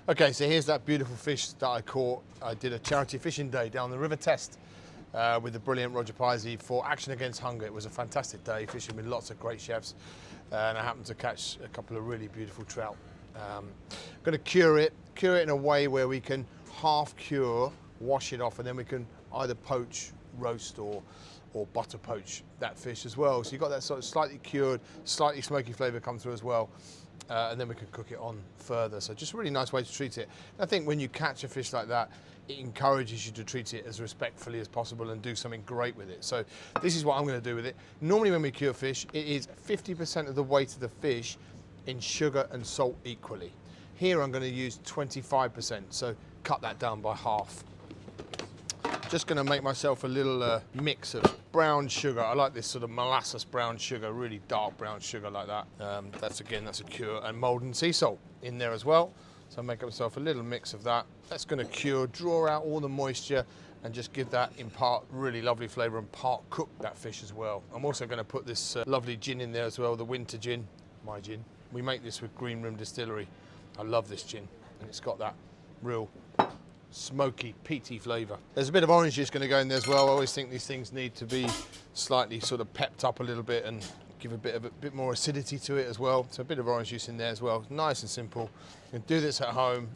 Okay, so here's that beautiful fish that I caught. I did a charity fishing day down the River Test with the brilliant Roger Pisey for Action Against Hunger. It was a fantastic day, fishing with lots of great chefs, and I happened to catch a couple of really beautiful trout. Going to cure it in a way where we can half cure, wash it off, and then we can either poach, roast, or butter poach that fish as well. So you've got that sort of slightly cured, slightly smoky flavour come through as well. And then we can cook it on further. So just a really nice way to treat it. And I think when you catch a fish like that, it encourages you to treat it as respectfully as possible and do something great with it. So this is what I'm going to do with it. Normally when we cure fish, it is 50% of the weight of the fish in sugar and salt equally. Here I'm going to use 25%, so cut that down by half. Just going to make myself a little mix of brown sugar. I like this sort of molasses brown sugar, really dark brown sugar like that. That's a cure, and molten sea salt in there as well. So I make myself a little mix of that. That's going to cure, draw out all the moisture, and just give that in part really lovely flavour and part cook that fish as well. I'm also going to put this lovely gin in there as well, the winter gin, my gin. We make this with Green Room Distillery. I love this gin, and it's got that real smoky, peaty flavour. There's a bit of orange juice going to go in there as well. I always think these things need to be slightly sort of pepped up a little bit and give a bit more acidity to it as well. So a bit of orange juice in there as well. Nice and simple. You can do this at home.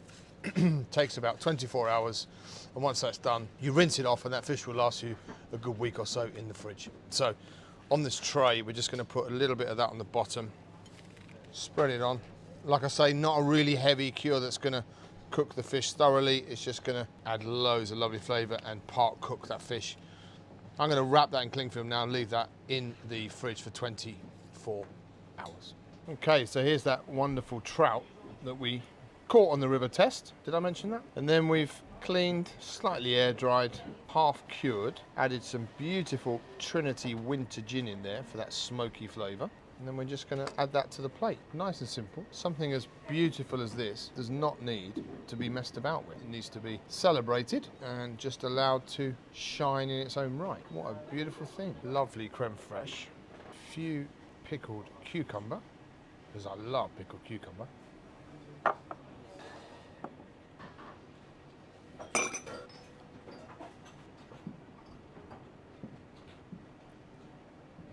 Takes about 24 hours. And once that's done, you rinse it off, and that fish will last you a good week or so in the fridge. So on this tray, we're just going to put a little bit of that on the bottom. Spread it on. Like I say, not a really heavy cure that's going to cook the fish thoroughly. It's just going to add loads of lovely flavour and part cook that fish. I'm going to wrap that in cling film now and leave that in the fridge for 24 hours. Okay, so here's that wonderful trout that we caught on the River Test. Did I mention that? And then we've cleaned, slightly air dried, half cured, added some beautiful Trinity winter gin in there for that smoky flavour. And then we're just going to add that to the plate. Nice and simple. Something as beautiful as this does not need to be messed about with. It needs to be celebrated and just allowed to shine in its own right. What a beautiful thing. Lovely crème fraîche. A few pickled cucumber, because I love pickled cucumber.